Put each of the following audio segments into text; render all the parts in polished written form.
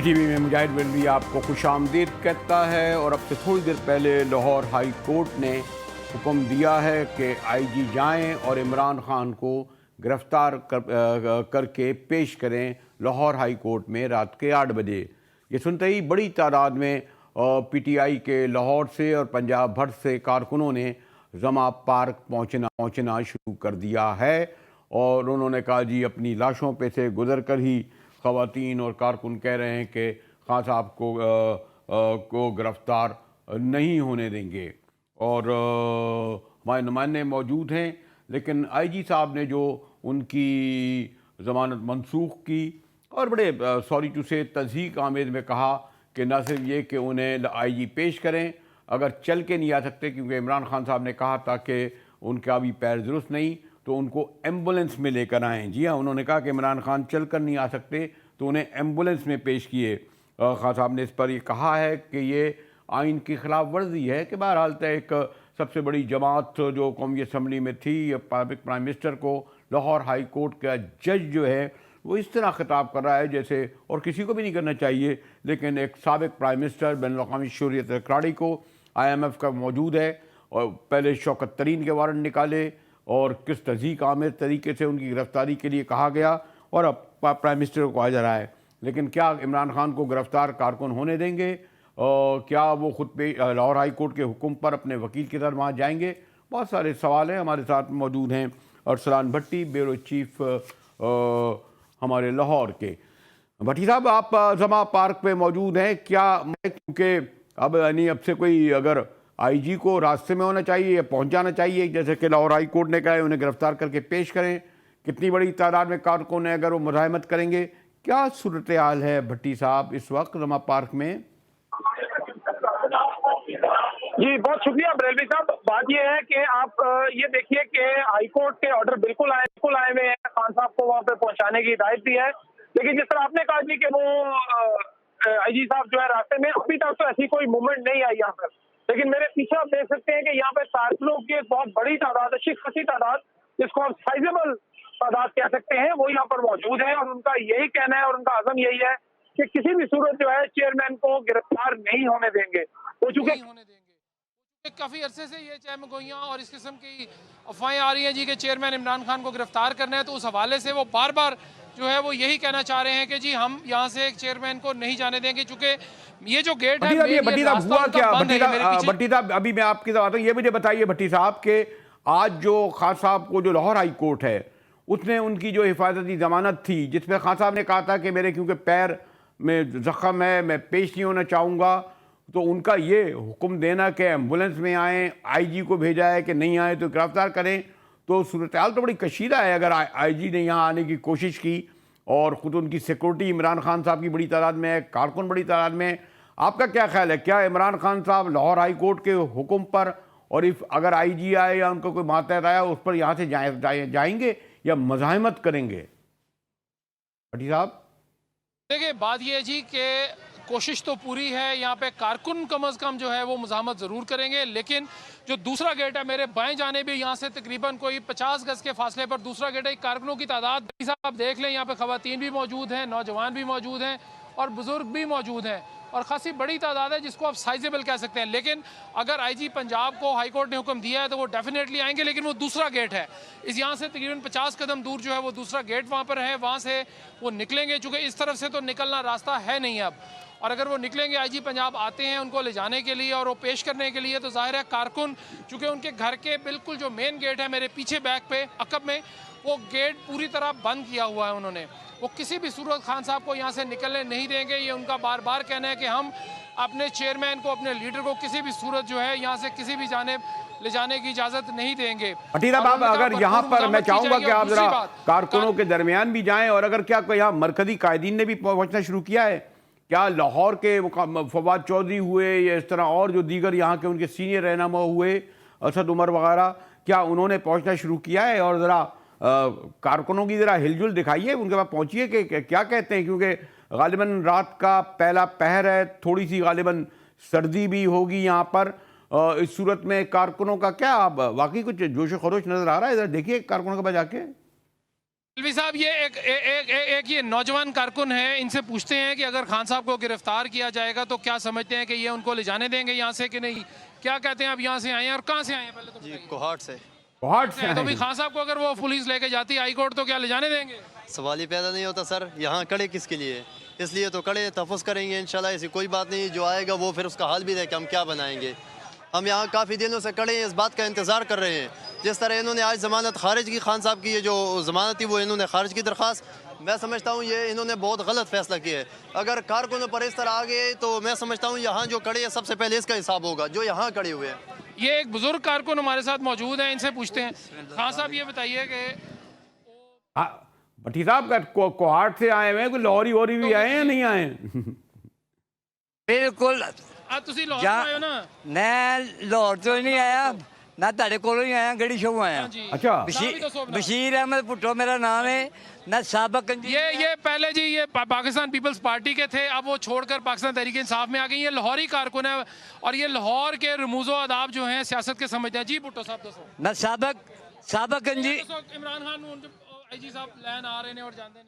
PTV में मुजाहिद बिल्वी आपको खुशामदीद कहता है। और अब से थोड़ी देर पहले लाहौर हाई कोर्ट ने हुक्म दिया है कि IG जाएं और इमरान खान को गिरफ्तार करके पेश करें लाहौर हाई कोर्ट में रात के 8 बजे। ये सुनते ही बड़ी तादाद में PTI के लाहौर से और पंजाब भर से कारकुनों ने जमा पार्क पहुँचना शुरू कर दिया है। और उन्होंने कहा जी अपनी लाशों पे से गुजर कर ही ख़वातीन और कारकुन कह रहे हैं कि खान साहब को गिरफ़्तार नहीं होने देंगे। और हमारे नुमाइंदे मौजूद हैं, लेकिन IG साहब ने जो उनकी ज़मानत मनसूख की और बड़े सॉरी टू से तज़हीक आमेज़ में कहा कि न सिर्फ ये कि उन्हें IG पेश करें, अगर चल के नहीं आ सकते क्योंकि इमरान खान साहब ने कहा था कि उनका भी पैर दुरुस्त नहीं तो उनको एम्बुलेंस में लेकर आएँ। जी हाँ, उन्होंने कहा कि इमरान खान चल कर नहीं आ सकते तो उन्हें एम्बुलेंस में पेश किए। खान साहब ने इस पर ये कहा है कि ये आइन की खिलाफ वर्जी है कि बहरहाल तो एक सबसे बड़ी जमात जो कौमी असम्बली में थी, प्राइम मिनिस्टर को लाहौर हाई कोर्ट का जज जो है वो इस तरह खिताब कर रहा है जैसे, और किसी को भी नहीं करना चाहिए, लेकिन एक साबिक प्राइम मिनिस्टर बैनुल-अक़वामी शहरियत रिकॉर्डी को IMF का मौजूद है और पहले शौकत तरीन के वारंट निकाले और किस तज़हीक आमेज़ तरीके से उनकी गिरफ़्तारी के लिए कहा गया और अब प्राइम मिनिस्टर को कहा जा रहा है। लेकिन क्या इमरान खान को गिरफ़्तार कारकुन होने देंगे? क्या वो खुद पे लाहौर हाई कोर्ट के हुक्म पर अपने वकील के साथ वहाँ जाएंगे? बहुत सारे सवाल हैं। हमारे साथ मौजूद हैं अरसलान भट्टी, ब्यूरो चीफ हमारे लाहौर के। भट्टी साहब, आप जमा पार्क पे मौजूद हैं। क्या क्योंकि अब यानी अब से कोई अगर IG को रास्ते में होना चाहिए या पहुंच जाना चाहिए, जैसे कि लाहौर हाई कोर्ट ने कहा है उन्हें गिरफ्तार करके पेश करें, कितनी बड़ी तादाद में कारकुन है अगर वो मुज़ाहमत करेंगे? क्या सूरत हाल है भट्टी साहब इस वक्त जमा पार्क में? जी बहुत शुक्रिया बरेलवी साहब। बात यह है कि आप ये देखिए कि हाई कोर्ट के ऑर्डर बिल्कुल आए हुए हैं, खान साहब को वहां पे पहुंचाने की हिदायत दी है। लेकिन जिस तरह आपने कहा जी कि वो IG साहब जो है रास्ते में, अभी तक तो ऐसी कोई मूवमेंट नहीं आई यहाँ पर। लेकिन मेरे पीछे आप देख सकते हैं कि यहाँ पे कारकुनों की एक बहुत बड़ी तादाद, अच्छी खासी तादाद, जिसको आप साइजेबल तादाद कह सकते हैं, वो यहाँ पर मौजूद है। और उनका यही कहना है और उनका आज़म यही है कि किसी भी सूरत जो है चेयरमैन को गिरफ्तार नहीं होने देंगे। हो चुके काफी अरसे से ये चहमगोइयां और इस किस्म की अफवाहें आ रही हैं जी कि चेयरमैन इमरान खान को गिरफ्तार करना है, तो उस हवाले से वो बार बार जो है वो यही कहना चाह रहे हैं कि जी हम यहाँ से एक चेयरमैन को नहीं जाने देंगे, चूंकि ये जो गेट है भट्टी साहब हुआ क्या? भट्टी साहब अभी मैं आपकी बात ये मुझे बताइए भट्टी साहब के आज जो खान साहब को जो लाहौर हाई कोर्ट है उसने उनकी जो हिफाजती जमानत थी जिसमें खान साहब ने कहा था कि मेरे क्योंकि पैर में जख्म है मैं पेश नहीं होना चाहूँगा, तो उनका ये हुक्म देना कि एम्बुलेंस में आएँ, IG को भेजा है कि नहीं आए तो गिरफ्तार करें, तो सूरत हाल तो बड़ी कशीदा है। अगर IG ने यहाँ आने की कोशिश की और ख़ुद उनकी सिक्योरिटी इमरान खान साहब की बड़ी तादाद में है, कारकुन बड़ी तादाद में है, आपका क्या ख्याल है? क्या इमरान खान साहब लाहौर हाई कोर्ट के हुक्म पर और इफ अगर IG आए या उनको कोई मातहत आया उस पर यहाँ से जाएंगे या मज़ाहमत करेंगे? भट्टी साहब देखिए बात यह है जी कि कोशिश तो पूरी है, यहाँ पे कारकुन कम अज़ कम जो है वो मुज़ाहमत ज़रूर करेंगे, लेकिन जो दूसरा गेट है मेरे बाएं जाने भी यहाँ से तकरीबन कोई 50 गज के फासले पर दूसरा गेट है। कारकुनों की तादाद आप देख लें, यहाँ पे ख़वातीन भी मौजूद हैं, नौजवान भी मौजूद हैं और बुज़ुर्ग भी मौजूद हैं और ख़ासी बड़ी तादाद है जिसको आप साइजेबल कह सकते हैं। लेकिन अगर IG पंजाब को हाई कोर्ट ने हुक्म दिया है तो वो डेफिनेटली आएंगे, लेकिन वो दूसरा गेट है, इस यहाँ से तकरीबन 50 कदम दूर जो है वो दूसरा गेट वहाँ पर है, वहाँ से वो निकलेंगे। चूँकि इस तरफ से तो निकलना रास्ता है नहीं अब, और अगर वो निकलेंगे IG पंजाब आते हैं उनको ले जाने के लिए और वो पेश करने के लिए, तो जाहिर है कारकुन चूँकि उनके घर के बिल्कुल जो मेन गेट है मेरे पीछे बैक पे अकब में, वो गेट पूरी तरह बंद किया हुआ है उन्होंने, वो किसी भी सूरत खान साहब को यहाँ से निकलने नहीं देंगे। ये उनका बार बार कहना है कि हम अपने चेयरमैन को, अपने लीडर को किसी भी सूरत जो है यहाँ से किसी भी जाने ले जाने की इजाजत नहीं देंगे। भट्टी साहब अगर यहाँ पर मैं चाहूंगा कि आप जरा कारकुनों के दरमियान भी जाएं, और अगर क्या यहाँ मरकजी कायदीन ने भी पहुंचना शुरू किया है? क्या लाहौर के फवाद चौधरी हुए या इस तरह और जो दीगर यहाँ के उनके सीनियर रहनुमा हुए, असद उमर वगैरह, क्या उन्होंने पहुंचना शुरू किया है? और ज़रा कारकुनों की ज़रा हिलजुल दिखाइए, उनके पास पहुंचिए कि क्या कहते हैं, क्योंकि गालिबन रात का पहला पहर है, थोड़ी सी गालिबन सर्दी भी होगी यहाँ पर। इस सूरत में कारकुनों का क्या वाकई कुछ जोश खरोश नज़र आ रहा है? इधर देखिए कारकुनों के पास जाके। अलवी साहब, ये एक ये नौजवान कारकुन है, इनसे पूछते हैं कि अगर खान साहब को गिरफ्तार किया जाएगा तो क्या समझते हैं कि ये उनको ले जाने देंगे यहाँ से कि नहीं? क्या कहते हैं? आप यहाँ से आए हैं और कहाँ से आए हैं पहले तो बताइए। कोहाट से। कोहाट से तो भी खान साहब को अगर वो पुलिस लेके जाती हाई कोर्ट तो क्या ले जाने देंगे? सवाल ही पैदा नहीं होता सर, यहाँ कड़े किसके लिए? इसलिए तो कड़े तहफ़्फ़ुज़ करेंगे इंशाल्लाह, ऐसी कोई बात नहीं। जो आएगा वो फिर उसका हाल भी देखे हम क्या बनाएंगे। हम यहाँ काफ़ी दिनों से कड़े हैं, इस बात का इंतज़ार कर रहे हैं। जिस तरह इन्होंने आज ज़मानत खारिज की, खान साहब की ये जो ज़मानत थी वो इन्होंने खारिज की दरख्वास्त, मैं समझता हूँ ये इन्होंने बहुत गलत फैसला किया है। अगर कारकुनों पर इस तरह आ गए तो मैं समझता हूँ यहाँ जो कड़े हैं सबसे पहले इसका हिसाब होगा, जो यहाँ खड़े हुए हैं। ये एक बुजुर्ग कारकुन हमारे साथ मौजूद हैं, इनसे पूछते हैं। खान साहब ये बताइए कि भट्टी साहब का कोहाट से आए हुए हैं, कोई लाहौरी वोरी भी आए हैं या नहीं आए? बिल्कुल ਤੁਸੀਂ ਲਾਹੌਰ ਜਾਂ ਤੋਂ ਆਏ ਹੋ ਨਾ? मैं लाहौर तो नहीं आया ना ਤੁਹਾਡੇ ਕੋਲੋਂ ही आया, गड़ी शो आया। जी। अच्छा। नाम भी दसो अपना। बशीर अहमद भुट्टो मेरा नाम है। ना साबक ये पहले जी ये पाकिस्तान पीपल्स पार्टी के थे, अब वो छोड़कर पाकिस्तान तहरीक इंसाफ में आ गई। ये लाहौरी कारकुन है और ये लाहौर के रमूजो आदाब जो हैं सियासत के समझते हैं। जी भुट्टो साहब दसो। ना साबक गंजी दसो इमरान खान आईजी साहब लैन आ रहे हैं और जाते हैं,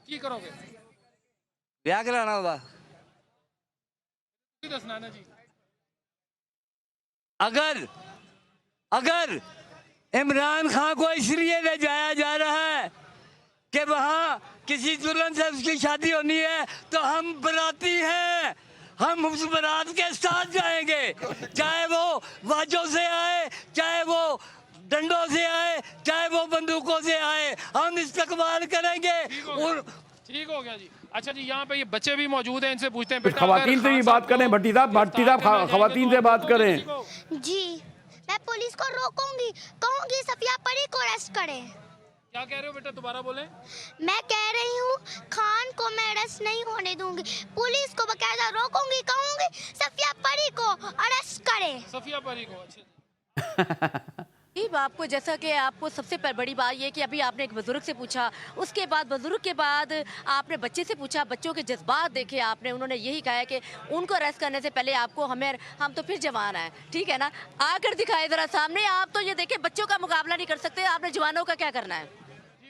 की करोगे? ब्याह कराना होगा। दसना है ना जी। अगर इमरान खान को इसलिए ले जाया जा रहा है कि वहाँ किसी दुल्हन से उसकी शादी होनी है तो हम बराती हैं, हम उस बारात के साथ जाएंगे, चाहे वो वाजों से आए, चाहे वो डंडों से आए, चाहे वो बंदूकों से आए, हम इस्तकबाल करेंगे। ठीक हो गया जी। अच्छा जी, यहाँ पे ये बच्चे भी मौजूद हैं, इनसे पूछते हैं। बेटा खवातीन से भी बात करें भट्टी साहब खवातीन से बात करें। जी, मैं पुलिस को रोकूंगी, कहूंगी सफिया परी को अरेस्ट करें। क्या कह रहे हो बेटा, दोबारा बोले? मैं कह रही हूँ खान को मैं अरेस्ट नहीं होने दूंगी, पुलिस को बकायदा रोकूंगी, कहूंगी सफिया परी को अरेस्ट करें। सफिया परी को। अच्छा आपको जैसा कि आपको सबसे बड़ी बात ये कि अभी आपने एक बुजुर्ग से पूछा, उसके बाद बुजुर्ग के बाद आपने बच्चे से पूछा, बच्चों के जज्बात देखे आपने, उन्होंने यही कहा है कि उनको अरेस्ट करने से पहले आपको हम तो फिर जवान हैं, ठीक है ना, आकर दिखाए जरा सामने। आप तो ये देखें बच्चों का मुकाबला नहीं कर सकते, आपने जवानों का क्या करना है?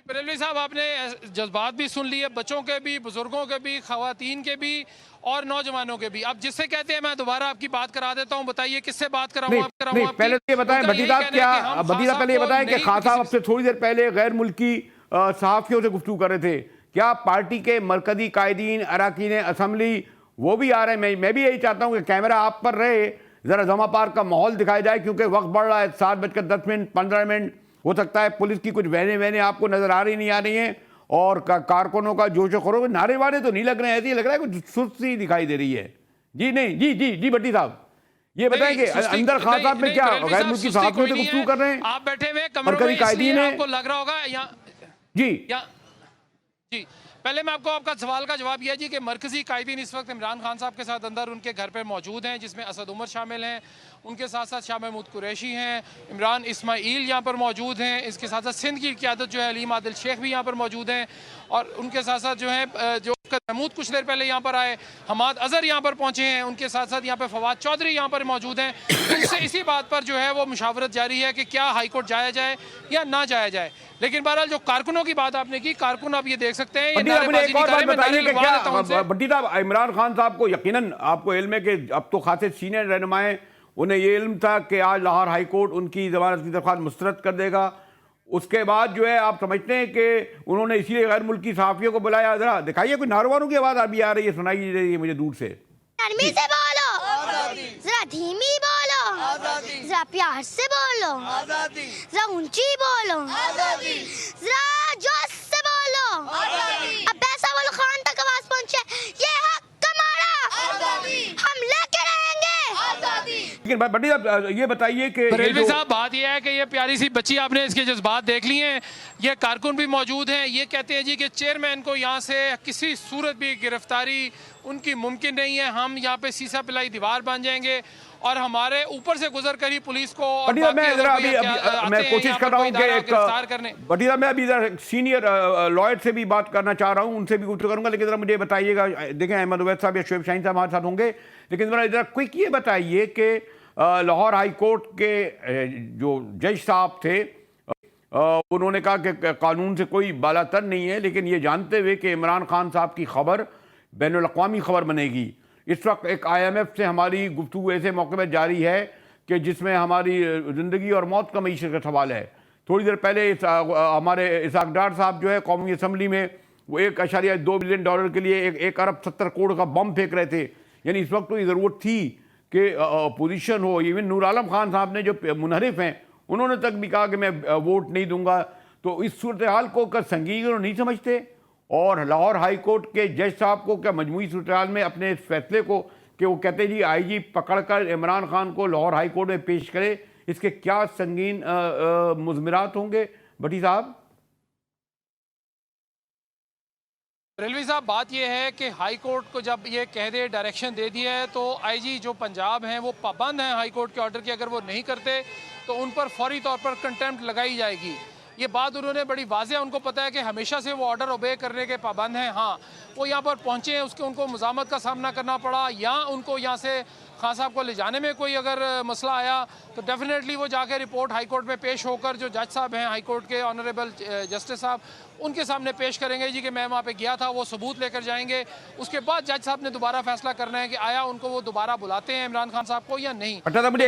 बरेलवी साहब, आपने जज्बात भी सुन लिए, बच्चों के भी, बुजुर्गों के भी, खवातीन के भी और नौजवानों के भी। अब जिससे कहते हैं मैं दोबारा आपकी बात करा देता हूँ, बताइए किससे बात कराऊँ? नहीं, पहले ये बताएं भट्टी साहब, पहले ये बताएं कि खान साहब से थोड़ी देर पहले गैर मुल्की सहाफियों से गुफ्तगू कर रहे थे, क्या पार्टी के मरकजी कायदीन, अरकान असम्बली वो भी आ रहे हैं? मैं भी यही चाहता हूँ कि कैमरा आप पर रहे, जरा जमा पार्क का माहौल दिखाया जाए, क्योंकि वक्त बढ़ रहा है। 7:10 15 मिनट हो सकता है पुलिस की कुछ वहने आपको नजर आ रही नहीं आ रही हैं, और कारकुनों का जोश खरोश, नारे वारे तो नहीं लग रहे हैं, ऐसे ही लग रहा है कुछ सुस्ती दिखाई दे रही है। जी नहीं, जी भट्टी साहब, ये बताएं कि अंदर खान साहब में क्या गैर मुल्की सहाफियों से गुफ्तगू कर रहे हैं? आप बैठे हुए कमरों में, इसलिए आपको लग रहा होगा जी। पहले मैं आपको आपका सवाल का जवाब यह जी कि मरकजी कायदीन इस वक्त इमरान खान साहब के साथ अंदर उनके घर पर मौजूद हैं, जिसमें असद उमर शामिल हैं, उनके साथ साथ शाह महमूद कुरैशी हैं, इमरान इस्माइल यहाँ पर मौजूद हैं, इसके साथ साथ सिंध की क़यादत जो है अलीम आदिल शेख भी यहाँ पर मौजूद हैं, और उनके साथ साथ जो है जो महमूद कुछ देर पहले यहाँ पर आए, हमाद अजहर यहाँ पर पहुँचे हैं, उनके साथ साथ यहाँ पर फवाद चौधरी यहाँ पर मौजूद हैं। उनसे इसी बात पर जो है वो मुशावरत जारी है कि क्या हाई कोर्ट जाया जाए या ना जाया जाए। लेकिन बहरहाल जो कारकुनों की बात आपने की, कारकुन आप ये देख सकते हैं, एक और बात बताइए कि क्या भट्टी साहब, इमरान खान साहब को यकीनन आपको इल्म है कि अब तो खासे सीनियर रहनुमाएं, उन्हें ये इल्म था कि आज लाहौर हाई कोर्ट उनकी जमानत की दरख्वास्त मुस्तरद कर देगा, उसके बाद जो है आप समझते हैं कि उन्होंने इसीलिए गैर मुल्की सहाफियों को बुलाया? जरा दिखाइए, कोई नारवारों की आवाज अभी आ रही है, सुनाई दे रही है मुझे दूर से। नरमी से बोलो, जरा धीमी बोलो, जरा प्यार से बोलो, जरा ऊंची बोलो, जरा जोश से बोलो, अब ऐसा बोलो खान तक आवाज पहुंचे, ये हक हमारा, हम लेके रहेंगे। लेकिन भट्टी साहब ये बताइए कि बरेलवी साहब, बात यह है कि ये प्यारी सी बच्ची, आपने इसके जज्बात देख लिए हैं, ये कारकुन भी मौजूद हैं, ये कहते हैं जी कि चेयरमैन को यहाँ से किसी सूरत भी गिरफ्तारी उनकी मुमकिन नहीं है, हम यहाँ पे सीसा पिलाई दीवार बन जाएंगे और हमारे ऊपर से गुजर कर ही पुलिस को और मैं कोशिश कर रहा हूँ कि बटी साहब, मैं अभी सीनियर लॉयर से भी बात करना चाह रहा हूँ, उनसे भी गुफ्तगू करूंगा, लेकिन जरा मुझे बताइएगा, देखें अहमद उवैद साहब या शोएब शाहीन साहब हमारे साथ होंगे, लेकिन जरा क्विक ये बताइए कि लाहौर हाई कोर्ट के जो जज साहब थे, उन्होंने कहा कि कानून से कोई बालातर नहीं है, लेकिन ये जानते हुए कि इमरान खान साहब की खबर बैनुल अक़वामी खबर बनेगी। इस वक्त एक IMF से हमारी गुफ्तगू ऐसे मौके पर जारी है कि जिसमें हमारी ज़िंदगी और मौत का मईशत का सवाल है। थोड़ी देर पहले हमारे इसाक डार साहब जो है कौमी असम्बली में वो 1.2 बिलियन डॉलर के लिए 1 अरब 70 करोड़ का बम फेंक रहे थे। यानी इस वक्त तो ये ज़रूरत थी कि अपोजिशन हो। इवन नूर आलम खान साहब ने जो मुनहरिफ हैं उन्होंने तक भी कहा कि मैं वोट नहीं दूंगा। तो इस सूरत हाल को कर संगीन नहीं समझते, और लाहौर हाई कोर्ट के जज साहब को क्या मजमूई सूरत हाल में अपने इस फैसले को कि वो कहते जी IG पकड़कर इमरान खान को लाहौर हाई कोर्ट में पेश करे, इसके क्या संगीन मुज़मिरात होंगे भट्टी साहब? रेलवी साहब, बात यह है कि हाई कोर्ट को जब ये कह दे, डायरेक्शन दे दिया है, तो IG जो पंजाब हैं वो पाबंद हैं हाई कोर्ट के ऑर्डर की। अगर वो नहीं करते तो उन पर फौरी तौर पर कंटेम्प्ट लगाई जाएगी। ये बात उन्होंने बड़ी वाज़ेह, उनको पता है कि हमेशा से वो ऑर्डर ओबे करने के पाबंद हैं। हाँ, वो यहाँ पर पहुँचे हैं, उसके उनको मुज़ामत का सामना करना पड़ा, या उनको यहाँ से खान साहब को ले जाने में कोई अगर मसला आया तो डेफिनेटली वो जाके रिपोर्ट हाई कोर्ट में पेश होकर जो जज साहब हैं हाई कोर्ट के ऑनरेबल जस्टिस साहब, उनके सामने पेश करेंगे जी कि मैं वहाँ पे गया था, वो सबूत लेकर जाएंगे। उसके बाद जज साहब ने दोबारा फैसला करना है कि आया उनको वो दोबारा बुलाते हैं इमरान खान साहब को या नहीं। भट्टी साहब मुझे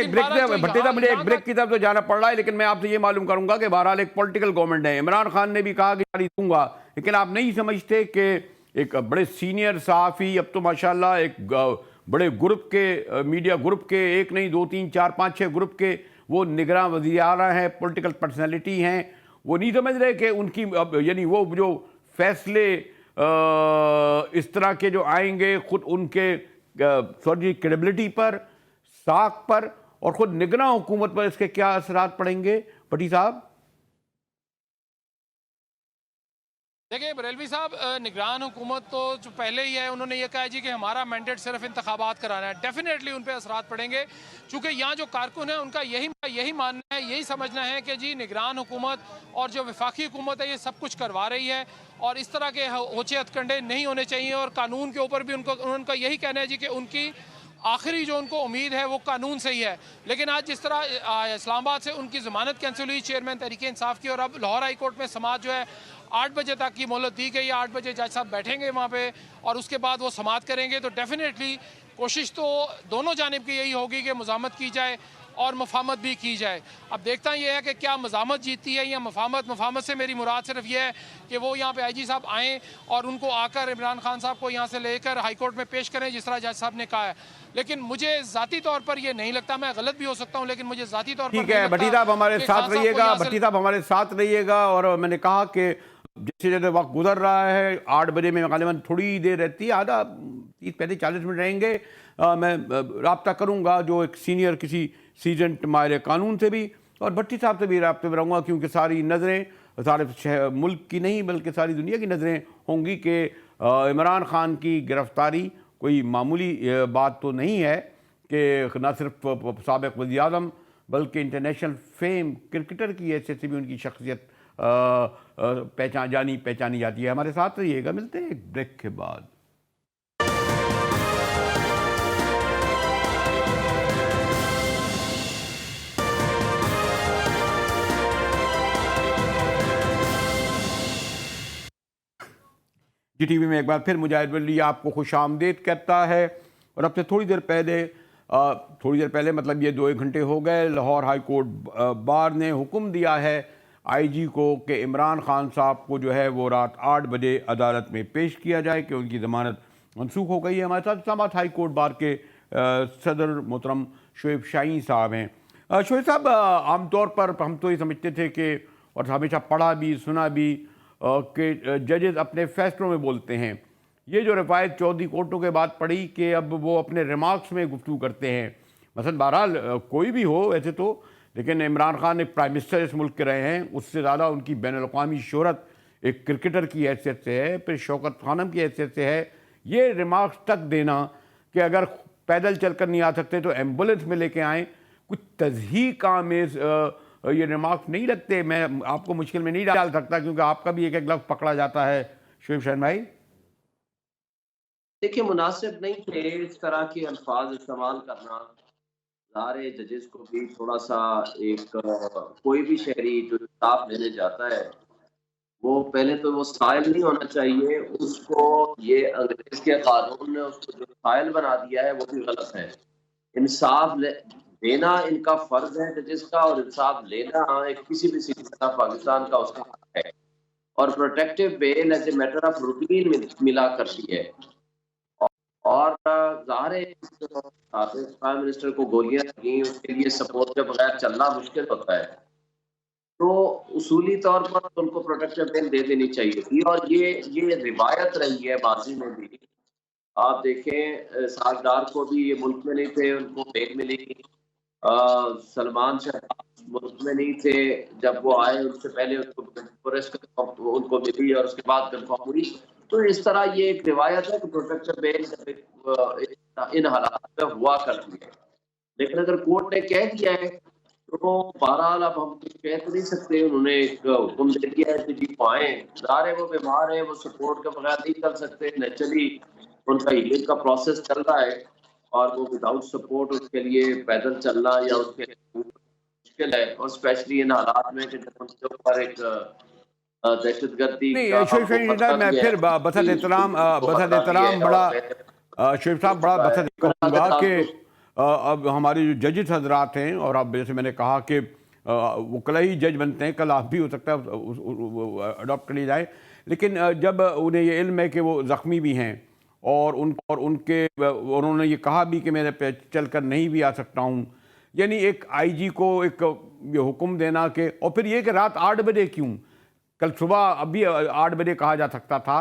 एक ब्रेक की तरफ तो जाना पड़ रहा है, लेकिन मैं आपसे ये मालूम करूंगा कि बहरहाल एक पॉलिटिकल गवर्नमेंट है। इमरान खान ने भी कहा कि गाड़ी दूंगा, लेकिन आप नहीं समझते कि एक बड़े सीनियर सहाफ़ी, अब तो माशाल्लाह एक बड़े ग्रुप के, मीडिया ग्रुप के, एक नहीं 2 3 4 5 6 ग्रुप के वो निगरान वज़ीर आला हैं, पॉलिटिकल पर्सनैलिटी हैं, वो नहीं समझ रहे कि उनकी यानी वो जो फैसले इस तरह के जो आएंगे खुद उनके सॉरी क्रेडिबिलिटी पर, साख पर और खुद निगरान हुकूमत पर इसके क्या असरात पड़ेंगे भट्टी साहब? देखिए बरेलवी साहब, निगरान हुकूमत तो जो पहले ही है, उन्होंने ये कहा जी कि हमारा मैंडेट सिर्फ इंतखाबात कराना है। डेफिनेटली उन पर असरात पड़ेंगे, चूँकि यहाँ जो कारकुन है उनका यही मानना है, यही समझना है कि जी निगरान हुकूमत और जो वफाकी हुकूमत है ये सब कुछ करवा रही है, और इस तरह के होचे हथकंडे नहीं होने चाहिए। और कानून के ऊपर भी उनका यही कहना है जी कि उनकी आखिरी जो उनको उम्मीद है वो कानून से ही है। लेकिन आज जिस तरह इस्लामाबाद से उनकी ज़मानत कैंसिल हुई चेयरमैन तहरीक इंसाफ की, और अब लाहौर हाई कोर्ट में समाअत जो है 8 बजे तक की मोहलत दी गई है, 8 बजे जज साहब बैठेंगे वहाँ पे और उसके बाद वो समाअत करेंगे। तो डेफिनेटली कोशिश तो दोनों जानिब की यही होगी कि मुज़ामत की जाए और मफामत भी की जाए। अब देखता ये है कि क्या मज़ामत जीतती है या मफामत। मफामत से मेरी मुराद सिर्फ ये है कि वो यहाँ पे IG साहब आएँ और उनको आकर इमरान खान साहब को यहाँ से लेकर हाई कोर्ट में पेश करें, जिस तरह जज साहब ने कहा है। लेकिन मुझे ज़ाती तौर पर ये नहीं लगता, मैं गलत भी हो सकता हूँ, लेकिन मुझे ज़ाती तौर पर ठीक है भट्टी साहब हमारे साथ रहिएगा, भट्टी साहब हमारे साथ रहिएगा। और मैंने कहा कि जैसे जैसे वक्त गुजर रहा है, 8 बजे में गालिबन थोड़ी देर रहती है, आधा 30-40 मिनट रहेंगे, मैं रब्ता करूँगा जो एक सीनियर किसी सीजन माहिर कानून से भी, और भट्टी साहब से भी रब्ते में रहूँगा, क्योंकि सारी नज़रें सारे मुल्क की नहीं बल्कि सारी दुनिया की नज़रें होंगी कि इमरान खान की गिरफ्तारी कोई मामूली बात तो नहीं है कि न सिर्फ साबिक़ वज़ीर आज़म बल्कि इंटरनेशनल फेम क्रिकेटर की हैसियत से भी उनकी शख्सियत पहचानी जाती है। हमारे साथ रहिएगा, मिलते हैं एक ब्रेक के बाद। GTV में एक बार फिर मुजाहिद वली आपको खुश आमदीद कहता है। और अब से थोड़ी देर पहले मतलब ये 2-1 घंटे हो गए, लाहौर हाई कोर्ट बार ने हुक्म दिया है IG को कि इमरान खान साहब को जो है वो रात 8 बजे अदालत में पेश किया जाए कि उनकी ज़मानत मनसूख हो गई है। हमारे साथ इस्लामाबाद हाई कोर्ट बार के सदर मोहतरम शोएब शाहीन साहब हैं। शोएब साहब, आमतौर पर हम तो ये समझते थे कि, और हमेशा पढ़ा भी सुना भी कि जजेस अपने फैसलों में बोलते हैं। ये जो रफ़ायत चौधरी कोर्टों के बाद पड़ी कि अब वो अपने रिमार्क्स में गुफ्तगू करते हैं। मसलन बहरहाल कोई भी हो वैसे तो, लेकिन इमरान खान एक प्राइम मिनिस्टर इस मुल्क के रहे हैं, उससे ज़्यादा उनकी बैनुल-अक़वामी शोहरत एक क्रिकेटर की हैसियत से है, फिर शौकत खानम की हैसियत से है। ये रिमार्क्स तक देना कि अगर पैदल चलकर नहीं आ सकते तो एम्बुलेंस में लेके आएँ, कुछ तज़हीक आमेज़ ये रिमार्क्स नहीं लगते? मैं आपको मुश्किल में नहीं डाल सकता क्योंकि आपका भी एक लफ्ज़ पकड़ा जाता है। शोएब शाहीन भाई, देखिए, मुनासिब नहीं थे इस तरह के अल्फाज इस्तेमाल करना। सारे जजेस को भी थोड़ा सा एक कोई भी शहरी जो इंसाफ लेने जाता है वो पहले तो वो साइल नहीं होना चाहिए, उसको ये अंग्रेज के कानून ने उसको जो साइल बना दिया है वो भी गलत है। इंसाफ देना इनका फर्ज है जजेस का, और इंसाफ लेना एक किसी भी सिटीजन ऑफ पाकिस्तान का उसका हक है। और protective bail as a matter of routine मिला करती है। और ज़ाहिर है प्राइम मिनिस्टर को गोलियां लगी, उसके लिए सपोर्ट के बगैर चलना मुश्किल होता है, तो उसूली तौर पर तो उनको प्रोटेक्टिव बेल दे देनी चाहिए थी। और ये रिवायत रही है माजी में भी। आप देखें साजदार को भी ये मुल्क में नहीं थे, उनको बेल मिली। सलमान शहबाज मुल्क में नहीं थे, जब वो आए उनसे पहले उनको मिली और उसके बाद कन्फर्म हुई। तो इस तरह ये एक रिवायत है कि प्रोटेक्टिव बेल इन हालात में हुआ करती है। लेकिन अगर कोर्ट ने कह दिया है तो बहरहाल अब हम कुछ कह तो नहीं सकते। उन्होंने एक हुक्म दे दिया है कि जी पाए, सारे वो बीमार है, वो सपोर्ट के बगैर नहीं कर सकते। नेचुरली उनका हीलिंग का प्रोसेस चल रहा है और वो विदाउट सपोर्ट उसके लिए पैदल चलना या उसके लिए मुश्किल है। और स्पेशली इन हालात में कि जब उनके ऊपर एक दहशतगर्दी नहीं मैं फिर बसत एहतराम बड़ा शेख साहब बड़ा बसत कहूँगा कि अब हमारे जो जजेस हजरात हैं, और अब जैसे मैंने कहा कि वो कल ही जज बनते हैं, कल आप भी हो सकता है अडॉप्ट कर लिया जाए, लेकिन जब उन्हें ये इल्म है कि वो ज़ख्मी भी हैं और उन्होंने ये कहा भी कि मैं पे चल कर नहीं भी आ सकता हूँ, यानी एक आईजी को एक ये हुक्म देना कि, और फिर ये कि रात 8 बजे क्यों, कल सुबह अभी 8 बजे कहा जा सकता था।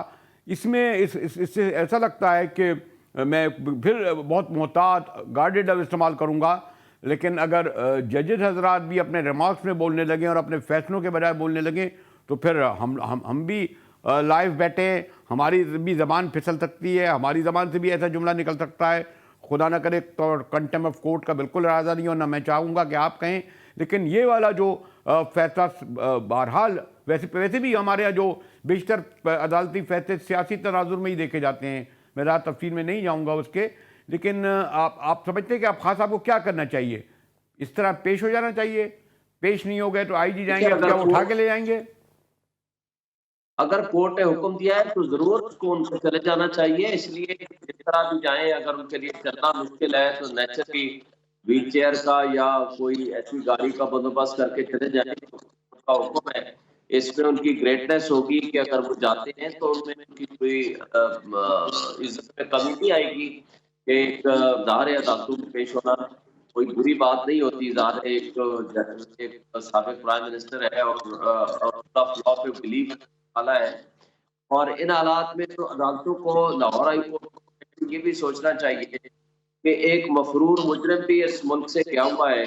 इसमें इससे ऐसा लगता है कि मैं फिर बहुत मोहतात गार्डेड इस्तेमाल करूँगा, लेकिन अगर जजेस हजरात भी अपने रिमार्क्स में बोलने लगें और अपने फैसलों के बजाय बोलने लगें तो फिर हम भी लाइव बैठे, हमारी भी ज़बान फिसल सकती है, हमारी ज़बान से भी ऐसा जुमला निकल सकता है। खुदा ना करे तो कंटेम्प्ट ऑफ कोर्ट का बिल्कुल इरादा नहीं हो, ना मैं चाहूँगा कि आप कहें, लेकिन ये वाला जो फैसला बहरहाल वैसे भी हमारे यहाँ जो बेशतर अदालती फैसले सियासी तनाजुर में ही देखे जाते हैं, मैं ज़्यादा तफसील में नहीं जाऊँगा उसके, लेकिन आप समझते हैं कि आप खास आपको क्या करना चाहिए? इस तरह पेश हो जाना चाहिए? पेश नहीं हो गए तो आईजी जाएंगे, क्या उठा के ले जाएंगे? अगर कोर्ट ने हुक्म दिया है तो जरूर उसको उनको चले जाना चाहिए। इसलिए जिस तरह भी जाएं, अगर उनके लिए चलना मुश्किल है तो नेचुरली व्हील चेयर का या कोई ऐसी गाड़ी का बंदोबस्त करके चले जाएं, तो उनका हुक्म है। इसमें उनकी ग्रेटनेस होगी कि अगर वो जाते हैं तो उनमें उनकी कोई इज्जत में कमी नहीं आएगी कि एक ज़ाहिर अदालतों में पेश होना कोई बुरी बात नहीं होती। ज़ाहिर एक साबिक प्राइम मिनिस्टर है और लॉ पे बिलीव वाला है, और इन हालात में तो अदालतों को, लाहौर हाई कोर्ट को ये भी सोचना चाहिए कि एक मफरूर मुजरिम भी इस मुल्क से क्या हुआ है,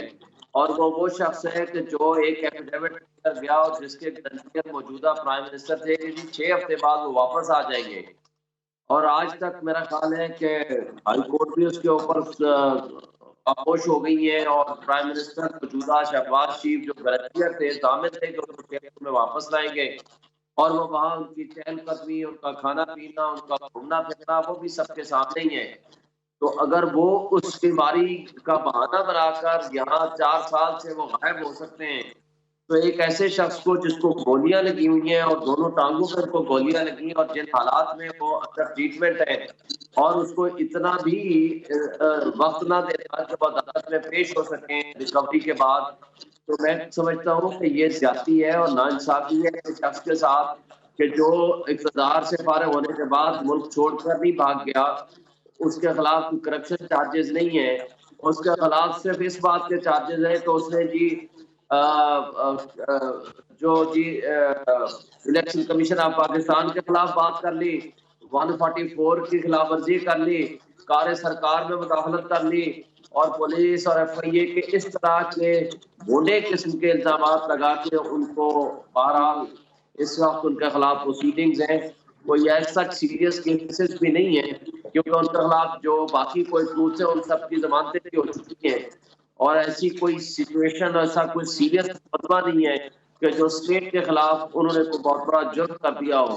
और वो शख्स है कि जो एक एफिडेविट कर गया और जिसके नजदीक मौजूदा प्राइम मिनिस्टर थे कि 6 हफ्ते बाद वो वापस आ जाएंगे, और आज तक मेरा ख्याल है कि हाई कोर्ट भी उसके ऊपर खामोश हो गई है। और प्राइम मिनिस्टर मौजूदा शहबाज शरीफ जो गारंटियर थे, जामिन थे कि उनको 6 हफ्ते में वापस लाएंगे, और वो वहाँ उनकी चहलकदमी, उनका खाना पीना, उनका घूमना फिरना, वो भी सबके सामने ही है। तो अगर वो उस बीमारी का बहाना बनाकर यहाँ 4 साल से वो गायब हो सकते हैं, तो एक ऐसे शख्स को जिसको गोलियां लगी हुई हैं और दोनों टांगों पर उनको गोलियां लगी, और जिन हालात में वो अंदर ट्रीटमेंट है, और उसको इतना भी वक्त ना देना कि वो अदालत में पेश हो सके रिकवरी के बाद, तो मैं समझता हूँ कि ये ज्यादती है और नाइंसाफी है इस शख्स के साथ कि जो इक़्तिदार से फारिग होने के बाद मुल्क छोड़कर नहीं भाग गया, उसके खिलाफ कोई करप्शन चार्जेस नहीं है, उसके खिलाफ सिर्फ इस बात के चार्जेस है तो उसने जी इलेक्शन कमीशन ऑफ पाकिस्तान के खिलाफ बात कर ली, 144 की खिलाफ वर्जी कर ली, कार्य सरकार में मुदाखलत कर ली, और पुलिस और FIA के इस तरह के मोटे किस्म के इल्जाम लगा के उनको बहरहाल इस वक्त उनके खिलाफ प्रोसीडिंग्स हैं। कोई ऐसा सीरियस केसेस भी नहीं है, क्योंकि उनके खिलाफ जो बाकी कोई प्रूफ है उन सब की जमानतें भी हो चुकी हैं, और ऐसी कोई सिचुएशन, ऐसा कोई सीरियस मुकदमा नहीं है कि जो स्टेट के खिलाफ उन्होंने कोई बहुत बड़ा जुर्म कर दिया हो।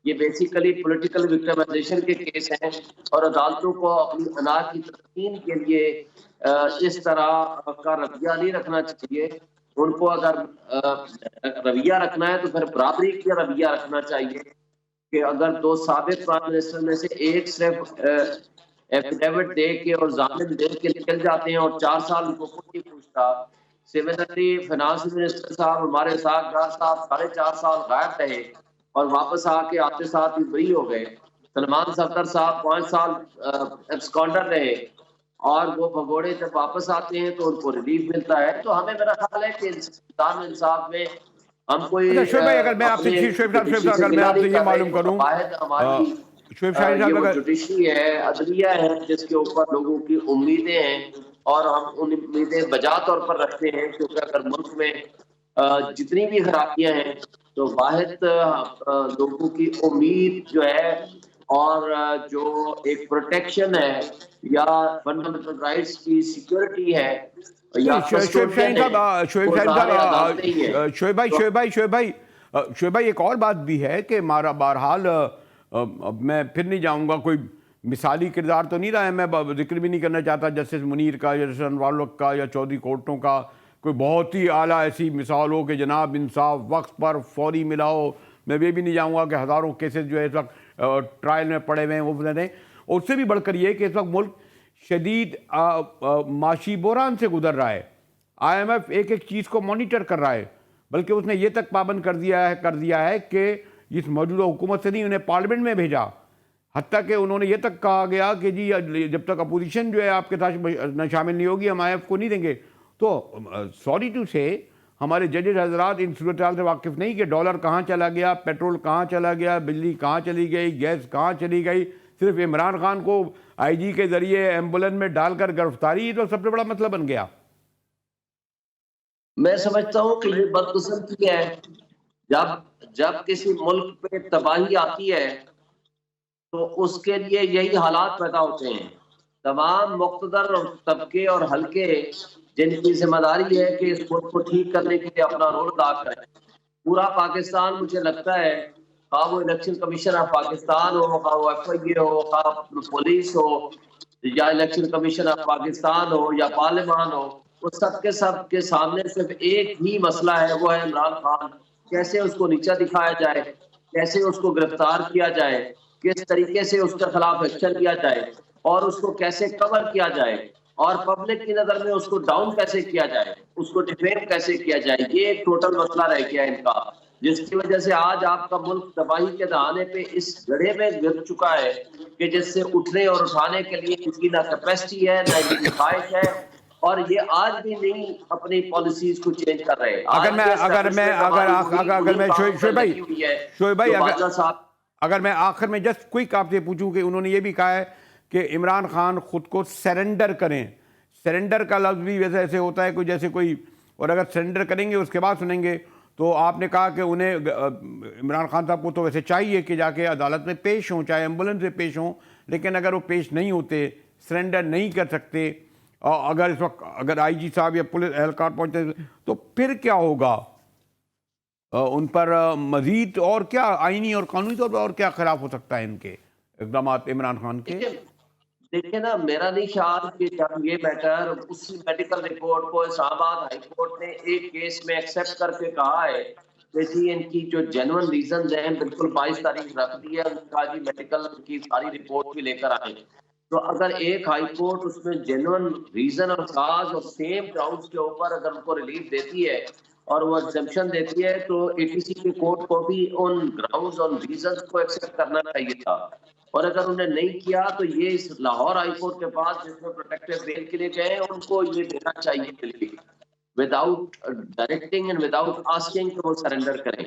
ये बेसिकली पॉलिटिकल विक्टिमाइजेशन के केस हैं और अदालतों को अपनी अना की तस्कीन के लिए इस तरह का रवैया नहीं रखना चाहिए। उनको अगर रवैया रखना है तो फिर बराबरी का रवैया रखना चाहिए कि अगर दो साबिक प्राइम मिनिस्टर में से एक सिर्फ एफिडेविट दे के और जामिन दे के निकल जाते हैं और 4 साल उनको कोई नहीं पूछता। सिमिलरली फाइनेंस मिनिस्टर साहब हमारे साथ 4.5 साल गायब रहे और वापस आके आते साथ ही बरी हो गए। सलमान सफदर साहब 5 साल एब्सकॉन्डर रहे और वो भगोड़े जब वापस आते हैं तो उनको रिलीफ मिलता है। तो हमें मेरा ख्याल है कि इंसाफ में हम कोई शोएब भाई, अगर मैं आपसे अगर मैं आपसे ये मालूम करूं, हमारी शोएब शाहीन साहब, अगर जुडिशरी है, अदलिया है, जिसके ऊपर लोगों की उम्मीदें हैं और हम उन उम्मीदें बजा तौर पर रखते हैं, क्योंकि अगर मुल्क में जितनी भी खराबियां हैं तो वाहिद लोगों की उम्मीद जो है और जो एक प्रोटेक्शन है या फंडामेंटल राइट्स की सिक्योरिटी है या शोएब भाई, एक और बात भी है कि हमारा बहरहाल, अब मैं फिर नहीं जाऊंगा, कोई मिसाली किरदार तो नहीं रहा है, मैं जिक्र भी नहीं करना चाहता जस्टिस मुनीर का या जस्टिस अनवर का या चौधरी कोर्टों का, कोई बहुत ही आला ऐसी मिसाल हो कि जनाब इंसाफ वक्त पर फौरी मिला हो। मैं ये भी नहीं जाऊंगा कि हज़ारों केसेस जो है इस वक्त ट्रायल में पड़े हुए हैं वो बने। और उससे भी बढ़कर ये कि इस वक्त मुल्क शदीद माशी बहरान से गुजर रहा है। IMF एक एक चीज़ को मॉनिटर कर रहा है, बल्कि उसने ये तक पाबंद कर दिया है कि इस मौजूदा हुकूमत से नहीं, उन्हें पार्लियामेंट में भेजा। हत्ता कि उन्होंने ये तक कहा गया कि जी जब तक अपोजिशन जो है आपके साथ शामिल नहीं होगी हम IMF को नहीं देंगे। तो सॉरी टू से हमारे जजेज हजरात इन सूरत हाल से वाकिफ़ नहीं कि डॉलर कहाँ चला गया, पेट्रोल कहाँ चला गया, बिजली कहाँ चली गई, गैस कहाँ चली गई। सिर्फ इमरान खान को IG के जरिए एम्बुलेंस में डालकर गिरफ्तारी तो सबसे बड़ा मसला बन गया। मैं समझता हूँ कि ये बदकिस्मती है। जब किसी मुल्क पे तबाही आती है तो उसके लिए यही हालात पैदा होते हैं। तमाम मुक़्तदर और तबके और हल्के जिनकी जिम्मेदारी है कि इस मुल्क को ठीक करने के लिए अपना रोल अदा करें। पूरा पाकिस्तान, मुझे लगता है, हाँ वो इलेक्शन कमीशन ऑफ पाकिस्तान हो, हाँ वो FIA हो, हाँ पुलिस हो, या इलेक्शन कमीशन ऑफ पाकिस्तान हो या पार्लियामान हो, उस सब के सामने सिर्फ एक ही मसला है, वो है इमरान खान। कैसे उसको नीचा दिखाया जाए, कैसे उसको गिरफ्तार किया जाए, किस तरीके से उसके खिलाफ एक्शन लिया जाए और उसको कैसे कवर किया जाए और पब्लिक की नजर में उसको डाउन कैसे किया जाए, उसको डिफेम कैसे किया जाए। ये एक टोटल मसला रह गया इनका, जिसकी वजह से आज आपका मुल्क तबाही के दहाने पे इस गड्ढे में गिर चुका है कि जिससे उठने और उठाने के लिए इनकी ना कैपेसिटी है, ना इनकी ख्वाहिश है, और ये आज भी नहीं अपनी पॉलिसीज को चेंज कर रहे। अगर मैं आखिर में जस्ट क्विक आपसे पूछूं कि उन्होंने ये भी कहा है कि इमरान खान खुद को सरेंडर करें। सरेंडर का लफ्ज़ भी वैसे ऐसे होता है कोई जैसे कोई, और अगर सरेंडर करेंगे उसके बाद सुनेंगे। तो आपने कहा कि उन्हें इमरान खान साहब को तो वैसे चाहिए कि जाके अदालत में पेश हों, चाहे एम्बुलेंस से पेश हों, लेकिन अगर वो पेश नहीं होते, सरेंडर नहीं कर सकते, और अगर इस वक्त अगर IG साहब या पुलिस एहलकार पहुँचते तो फिर क्या होगा? उन पर मजीद और क्या आईनी और कानूनी तौर पर और क्या खिलाफ हो सकता है इनके इक़दाम इमरान खान के? देखिए ना, मेरा नहीं ख्याल कि जब ये मैटर उसी मेडिकल रिपोर्ट को इस्लामाबाद हाई कोर्ट ने एक केस में एक्सेप्ट करके कहा है कि जी इनकी जो जेन्युइन रीजन हैं बिल्कुल 22 तारीख रख दी है, उनका जी मेडिकल की सारी रिपोर्ट भी लेकर आए। तो अगर एक हाई कोर्ट उसमें जेन्युइन रीजन और काज और सेम ग्राउंड्स के ऊपर अगर उनको रिलीफ देती है और वो एग्जेम्पशन देती है, तो ATC के कोर्ट को भी उन ग्राउंड्स और रीजन को एक्सेप्ट करना चाहिए था। और अगर उन्हें नहीं किया तो ये इस लाहौर हाई कोर्ट के पास जिसमें प्रोटेक्टिव बेल के लिए गए उनको ये देना चाहिए relief, without directing and without asking कि वो सरेंडर करें।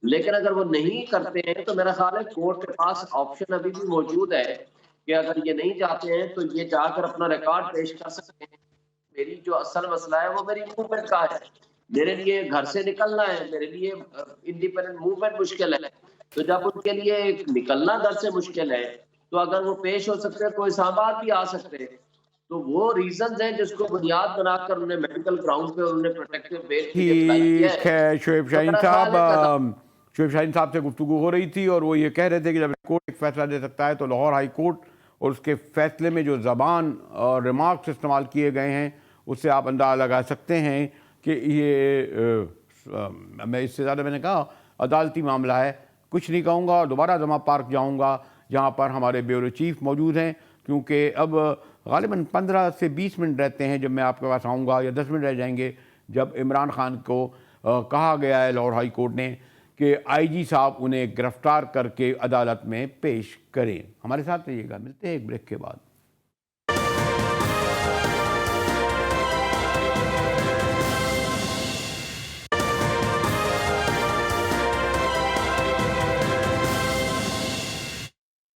लेकिन अगर वो नहीं करते हैं तो मेरा ख्याल है कोर्ट के पास ऑप्शन अभी भी मौजूद है कि अगर ये नहीं जाते हैं तो ये जाकर अपना रिकॉर्ड पेश कर सकते हैं। मेरी जो असल मसला है वो मेरी मूवमेंट का है, मेरे लिए घर से निकलना है, मेरे लिए इंडिपेंडेंट मूवमेंट मुश्किल है। तो जब उनके लिए निकलना घर से मुश्किल है तो अगर वो पेश हो सकते हैं तो इस्लामाबाद भी आ सकते हैं। तो वो रीजंस हैं जिसको बुनियाद बनाकर उन्हें मेडिकल ग्राउंड पे उन्होंने प्रोटेक्टिव बेल ठीक है। शोएब शाहीन साहब, शुएब शाहीन साहब से गुफ्तगू हो रही थी और वो ये कह रहे थे कि जब कोर्ट एक फैसला दे सकता है तो लाहौर हाई कोर्ट और उसके फैसले में जो ज़बान और रिमार्क्स इस्तेमाल किए गए हैं उससे आप अंदाज़ा लगा सकते हैं कि ये मैं इससे ज़्यादा मैंने कहा अदालती मामला है, कुछ नहीं कहूँगा और दोबारा जमा पार्क जाऊँगा जहाँ पर हमारे ब्यूरो चीफ मौजूद हैं, क्योंकि अब ग़ालिबन 15 से 20 मिनट रहते हैं जब मैं आपके पास आऊँगा, या 10 मिनट रह जाएंगे जब इमरान खान को कहा गया है लाहौर हाई कोर्ट ने कि आईजी साहब उन्हें गिरफ्तार करके अदालत में पेश करें। हमारे साथ रहिएगा, मिलते हैं एक ब्रेक के बाद।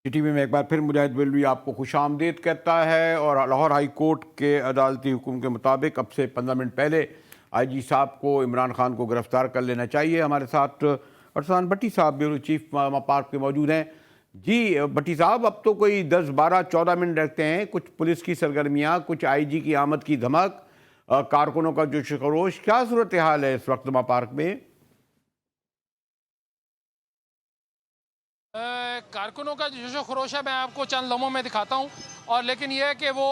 टीवी में एक बार फिर मुजाहिद बेलवी आपको खुशामदीद कहता है और लाहौर हाई कोर्ट के अदालती हुक्म के मुताबिक अब से 15 मिनट पहले आईजी साहब को इमरान खान को गिरफ्तार कर लेना चाहिए। हमारे साथ अरसान भट्टी साहब ब्यूरो चीफ पार्क पे मौजूद हैं। जी भट्टी साहब, अब तो कोई 10, 12, 14 मिनट रहते हैं, कुछ पुलिस की सरगर्मियाँ, कुछ आईजी की आमद की धमक, कारकुनों का जोश खरोश, क्या सूरत हाल है इस वक्त पार्क में? कारकुनों का जो खरोश है मैं आपको चंद लम्हों में दिखाता हूं, और लेकिन यह है कि वो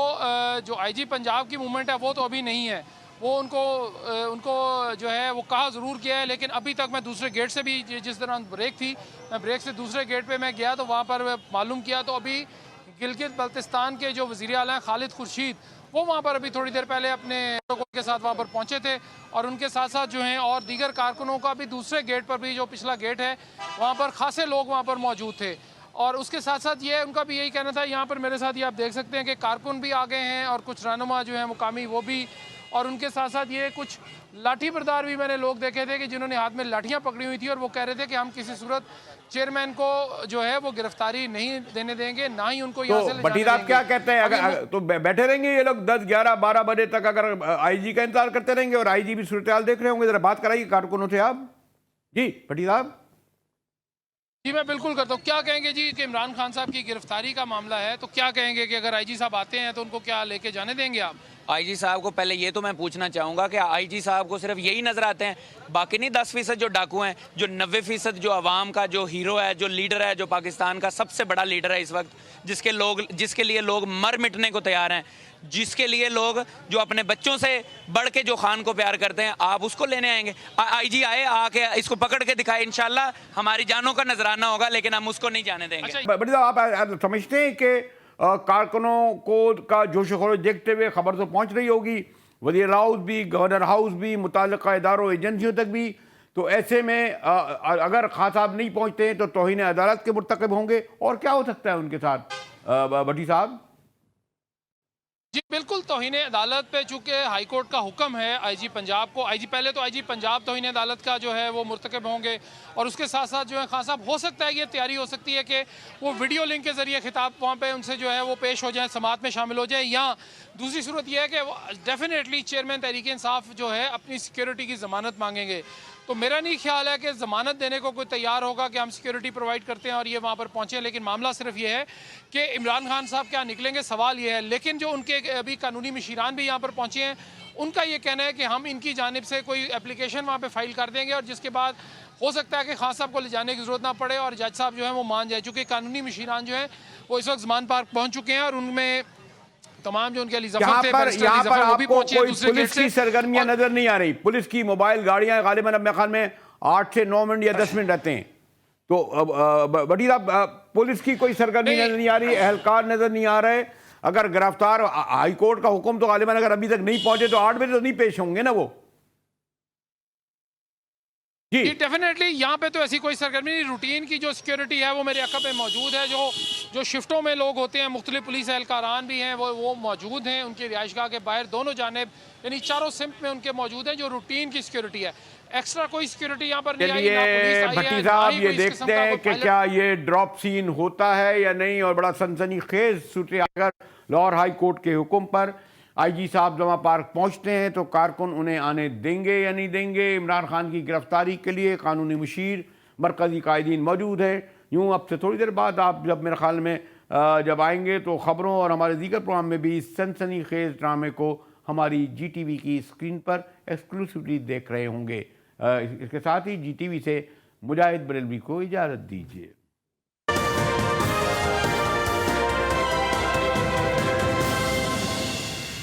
जो आईजी पंजाब की मूवमेंट है वो तो अभी नहीं है। वो उनको जो है वो कहा ज़रूर किया है, लेकिन अभी तक मैं दूसरे गेट से भी, जिस दौरान ब्रेक थी, मैं ब्रेक से दूसरे गेट पे मैं गया तो वहाँ पर मालूम किया तो अभी गिलगित बल्तिस्तान के जो वज़ीर आला हैं खालिद खुर्शीद, वो वहाँ पर अभी थोड़ी देर पहले अपने के साथ वहाँ पर पहुँचे थे, और उनके साथ साथ जो हैं और दीगर कारकुनों का भी दूसरे गेट पर भी, जो पिछला गेट है वहाँ पर खासे लोग वहाँ पर मौजूद थे। और उसके साथ साथ ये उनका भी यही कहना था, यहाँ पर मेरे साथ ये आप देख सकते हैं कि कारकुन भी आ गए हैं और कुछ रहनुमा जो हैं मुकामी वो भी, और उनके साथ साथ ये कुछ लाठी बरदार भी मैंने लोग देखे थे कि जिन्होंने हाथ में लाठियाँ पकड़ी हुई थी, और वो कह रहे थे कि हम किसी सूरत चेयरमैन को जो है वो गिरफ्तारी नहीं देने देंगे, ना ही उनको यहाँ से ले भट्टी साहब क्या कहते हैं, अगर तो बैठे रहेंगे ये लोग 10, 11, 12 बजे तक, अगर आईजी का इंतजार करते रहेंगे और आईजी भी सूरत हाल देख रहे होंगे? जरा बात कराइए कारकुनों से आप। जी भट्टी साहब। जी मैं बिल्कुल करता हूँ। क्या कहेंगे जी कि इमरान खान साहब की गिरफ्तारी का मामला है, तो क्या कहेंगे कि अगर आईजी साहब आते हैं तो उनको क्या लेके जाने देंगे आप? आईजी साहब को पहले ये तो मैं पूछना चाहूँगा कि आईजी साहब को सिर्फ यही नज़र आते हैं, बाकी नहीं 10% जो डाकू हैं, जो 90% जो आवाम का जो हीरो है, जो लीडर है, जो पाकिस्तान का सबसे बड़ा लीडर है इस वक्त, जिसके लिए लोग मर मिटने को तैयार हैं, जिसके लिए लोग जो अपने बच्चों से बढ़ के जो खान को प्यार करते हैं, आप उसको लेने आएंगे? आईजी आए, आके इसको पकड़ के दिखाए, इंशाल्लाह हमारी जानों का नजराना होगा, लेकिन हम उसको नहीं जाने देंगे। अच्छा, बड़ी साहब आप समझते हैं कि कारकुनों को का जोश खरोश देखते हुए खबर तो पहुंच रही होगी वज़ीर हाउस भी, गवर्नर हाउस भी, मुताल्लिका इदारों एजेंसियों तक भी, तो ऐसे में अगर खान साहब नहीं पहुंचते हैं तो तौहीन अदालत के मुर्तकब होंगे, और क्या हो सकता है उनके साथ भट्टी साहब? जी बिल्कुल, तौहीन अदालत पे चूँकि हाई कोर्ट का हुक्म है आईजी पंजाब को, पहले तो आईजी पंजाब तौहीन अदालत का जो है वो मुर्तकब होंगे, और उसके साथ साथ जो है खान साहब, हो सकता है ये तैयारी हो सकती है कि वो वीडियो लिंक के ज़रिए खिताब वहाँ पे उनसे जो है वो पेश हो जाए, समात में शामिल हो जाए, या दूसरी सूरत यह है कि डेफिनेटली चेयरमैन तहरीक इंसाफ जो है अपनी सिक्योरिटी की ज़मानत मांगेंगे। तो मेरा नहीं ख्याल है कि ज़मानत देने को कोई तैयार होगा कि हम सिक्योरिटी प्रोवाइड करते हैं और ये वहाँ पर पहुँचे, लेकिन मामला सिर्फ ये है कि इमरान खान साहब क्या निकलेंगे, सवाल ये है। लेकिन जो उनके अभी कानूनी मशीरान भी यहाँ पर पहुँचे हैं, उनका ये कहना है कि हम इनकी जानिब से कोई एप्लीकेशन वहाँ पर फाइल कर देंगे, और जिसके बाद हो सकता है कि खान साहब को ले जाने की ज़रूरत ना पड़े और जज साहब जो है वो मान जाए, चूँकि कानूनी मशीरान जो है वो इस वक्त ज़मान पार्क पहुँच चुके हैं, और उनमें तमाम जो उनके यहाँ पर आपको कोई पुलिस की सरगर्मियां नजर नहीं आ रही? पुलिस की मोबाइल गाड़ियां गालिबन अब मेरे ख्याल में 8 से 9 मिनट या 10 मिनट रहते हैं, तो बड़ी साहब पुलिस की कोई सरगर्मी नजर नहीं आ रही, एहलकार नजर नहीं आ रहे। अगर गिरफ्तार, हाई कोर्ट का हुक्म तो गालिबन अगर अभी तक नहीं पहुंचे तो 8 बजे तो नहीं पेश होंगे ना वो? जी डेफिनेटली यहाँ पे तो ऐसी कोई सरगर्मी नहीं। रूटीन की जो सिक्योरिटी है वो मेरे अकब में मौजूद है, जो शिफ्टों में लोग होते हैं, मुख्तलिफ पुलिस एहलकारान भी हैं, वो मौजूद हैं उनकी रिहाइशगाह के बाहर दोनों जानिब, यानी चारों सिम्त में उनके मौजूद हैं, जो रूटीन की सिक्योरिटी है। एक्स्ट्रा कोई सिक्योरिटी यहाँ पर नहीं आई, ना पुलिस आई है, भट्टी साहब ये देखते हैं कि क्या ये ड्रॉप सीन होता है या नहीं, और बड़ा सनसनीखेज सूरत अगर लाहौर हाई कोर्ट के हुक्म पर आईजी साहब जमा पार्क पहुंचते हैं तो कारकुन उन्हें आने देंगे या नहीं देंगे? इमरान खान की गिरफ्तारी के लिए कानूनी मुशीर, मरकज़ी कायदीन मौजूद है। यूँ अब से थोड़ी देर बाद आप जब मेरे ख्याल में जब आएंगे तो ख़बरों और हमारे दीगर प्रोग्राम में भी इस सनसनीखेज ड्रामे को हमारी GTV की स्क्रीन पर एक्सक्लूसिवली देख रहे होंगे। इसके साथ ही GTV से मुजाहिद बरेलवी को इजाज़त दीजिए।